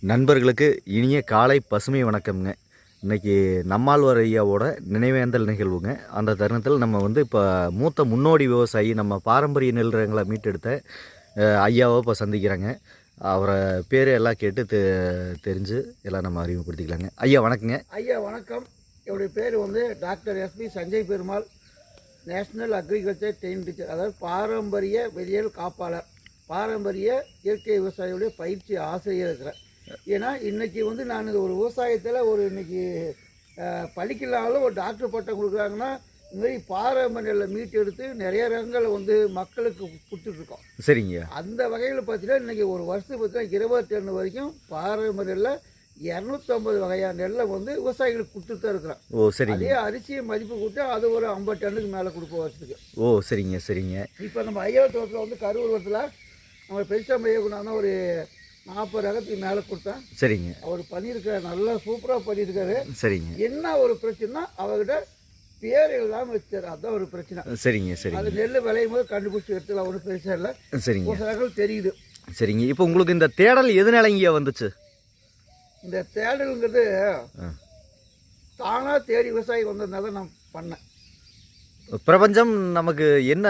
நண்பர்களுக்கு இனிய காலை பசுமை வணக்கம்ங்க. இன்றைக்கி நம்மாழ்வார் ஐயாவோட நினைவேந்தல் நிகழ்வுங்க. அந்த தருணத்தில் நம்ம இப்போ மூத்த முன்னோடி விவசாயி நம்ம பாரம்பரிய நெல் ரகங்களை மீட்டெடுத்த ஐயாவை இப்போ சந்திக்கிறாங்க. அவரை பேர் எல்லாம் கேட்டு தெரிஞ்சு எல்லாம் நம்ம அறிமுகப்படுத்திக்கலாங்க. ஐயா வணக்கங்க. ஐயா வணக்கம். என்னுடைய பேர் doctor SP Sanjay Perumal, national agriculture train teacher, அதாவது பாரம்பரிய விதையல் காப்பாளர், பாரம்பரிய இயற்கை விவசாயியுடைய பயிற்சி ஆசிரியர் இருக்கிறேன். ஏன்னா இன்றைக்கி நான் ஒரு விவசாயத்தில் இன்றைக்கி படிக்கலாலும் ஒரு டாக்டர் பட்டம் கொடுக்குறாங்கன்னா இதுமாதிரி பாரம்பரிய மீட்டு எடுத்து நிறைய ரகங்களை மக்களுக்கு கொடுத்துட்ருக்கோம். சரிங்க. அந்த வகையில் பார்த்தீங்கன்னா இன்றைக்கி ஒரு வருஷத்துக்கு பார்த்தீங்கன்னா 22 வரைக்கும் பாரம்பரியில் 250 வகையான நெல்லை விவசாயிகளுக்கு கொடுத்துட்டு தான் இருக்கிறோம். ஓ சரி. அதே அரிசியை மதிப்பு கூட்டு அது ஒரு 50 டன்னுக்கு மேலே கொடுப்போம் வருஷத்துக்கு. ஓ சரிங்க சரிங்க. இப்போ நம்ம ஐயா தோட்டத்தில் கரூரத்தில் நம்ம பெருசாக மையக்கூடாதுன்னா ஒரு 40 ரகத்துக்கு மேலே கொடுத்தேன். சரிங்க. அவர் பண்ணியிருக்காரு, நல்லா சூப்பராக பண்ணியிருக்காரு. சரிங்க. என்ன ஒரு பிரச்சனைனா அவர்கிட்ட பேர் இல்லாமல் வச்சார், அதுதான் ஒரு பிரச்சனை. சரிங்க சரிங்க. அது நெல் விளையும் போது கண்டுபிடிச்சி எடுத்துலாம் ஒன்றும் பெருசாக இல்லை. சரிங்க. ஒரு ரகம் தெரியுது. சரிங்க. இப்போ உங்களுக்கு இந்த தேடல் எதனால இங்கே வந்துச்சு? இந்த தேடலுங்கிறது தானாக தேடி விவசாயி வந்ததுனால நான் பண்ணேன். பிரபஞ்சம் நமக்கு என்ன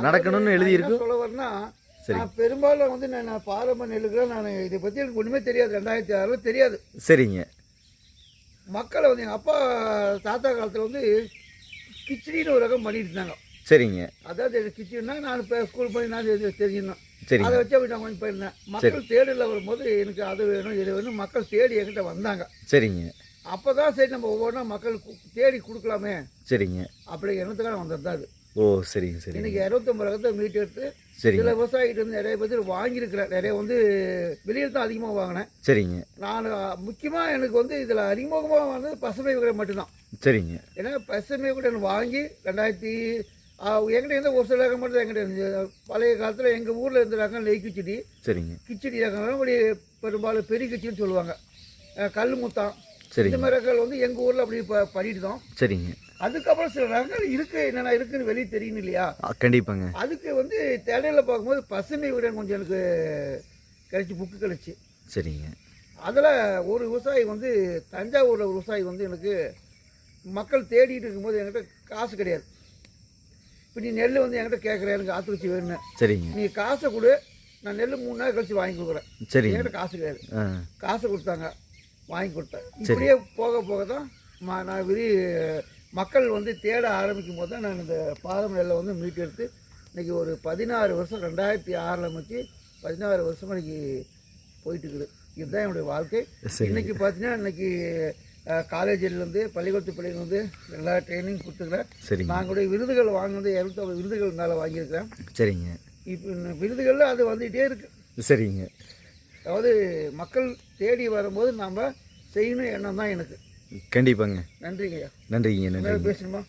நடக்கணும்னு எழுதியிருக்கு சொல்ல வரேன்னா, நான் பெரும்பாலும் நான் பாரம்பரிய நெல்லுக்கு நான் இதை பற்றி எனக்கு ஒன்றுமே தெரியாது. 2006 தெரியாது. சரிங்க. மக்களை எங்கள் அப்பா தாத்தா காலத்தில் கிச்சடின்னு ஒரு ரகம் பண்ணிட்டு இருந்தாங்க. சரிங்க. அதாவது கிச்சடினா நான் இப்போ ஸ்கூல் போய் நான் தெரிஞ்சிருந்தேன். சரி. அதை வச்சு அப்படி நான் கொஞ்சம் போயிருந்தேன். மக்கள் தேடலில் வரும்போது எனக்கு அது வேணும் இது வேணும் மக்கள் தேடி என்கிட்ட வந்தாங்க. சரிங்க. அப்போ தான் சரி நம்ம ஒவ்வொன்றா மக்கள் தேடி கொடுக்கலாமே. சரிங்க. அப்படி எண்ணத்துக்கான வந்தது தான் அது. ஓ சரிங்க சரி. இன்னைக்கு 250 ரகத்தை மீட்டு எடுத்து சில விவசாயிகிட்ட நிறைய பேர் வாங்கியிருக்கிறேன். நிறைய வெளியில் தான் அதிகமாக வாங்கினேன். சரிங்க. நான் முக்கியமாக எனக்கு இதில் அறிமுகமாக பசுமை விகடை மட்டும்தான். சரிங்க. ஏன்னா பசுமை விகடை வாங்கி 2000 என்கிட்ட இருந்த ஒரு சில ரகம் மட்டும் என்கிட்ட இருந்துச்சு. பழைய காலத்தில் எங்கள் ஊரில் இருந்த ரகம் நெய் கிச்சடி. சரிங்க. கிச்சடி ரகம் அப்படி பெரும்பாலும் பெரிய கிச்சடின்னு சொல்லுவாங்க. கல் முத்தான். சரி. இந்த மாதிரி ரகங்கள் எங்கள் ஊரில் அப்படி பண்ணிட்டு தான். சரிங்க. அதுக்கப்புறம் சில ரகங்கள் இருக்குது, என்னென்ன இருக்குன்னு வெளியே தெரியும் இல்லையா? கண்டிப்பாங்க. அதுக்கு தேடையில் பார்க்கும்போது பசுமை விட கொஞ்சம் எனக்கு கிடைச்சி புக்கு கிடைச்சி. சரிங்க. அதில் ஒரு விவசாயி தஞ்சாவூரில் ஒரு விவசாயி எனக்கு மக்கள் தேடிட்டு இருக்கும்போது என்கிட்ட காசு கிடையாது. இப்போ நீ நெல் என்கிட்ட கேட்குறேன், எனக்கு ஆற்று வச்சு வேணும்னு. சரிங்க. நீ காசை கொடு, நான் நெல் 3 நாள் கழிச்சு வாங்கி கொடுக்குறேன். சரி. என்கிட்ட காசு கிடையாது. காசு கொடுத்தாங்க, வாங்கி கொடுத்தேன். இப்படியே போக போக தான் நான் மக்கள் தேட ஆரம்பிக்கும் போது தான் நான் இந்த பாரம்பரியில் மீட்டு எடுத்து இன்றைக்கி ஒரு 16 வருஷம் 2006 வச்சு 16 வருஷமாக இன்றைக்கி போயிட்டு இருக்குது. இதுதான் என்னுடைய வாழ்க்கை. இன்றைக்கி பார்த்தீங்கன்னா இன்றைக்கி காலேஜிலேருந்து பள்ளிக்கூடத்து பிள்ளைங்க எல்லா ட்ரைனிங் கொடுத்துக்கிறேன். சரி. நாங்களுடைய விருதுகள் வாங்கினது 250 விருதுகள் மேலே வாங்கியிருக்கிறேன். சரிங்க. இப்போ விருதுகளில் அது வந்துகிட்டே இருக்குது. சரிங்க. அதாவது மக்கள் தேடி வரும்போது நாம் செய்யணும் எண்ணம் தான் எனக்கு. கண்டிப்பாங்க. நன்றிங்கய்யா. நன்றிங்க. நன்றி. பேசணுமா?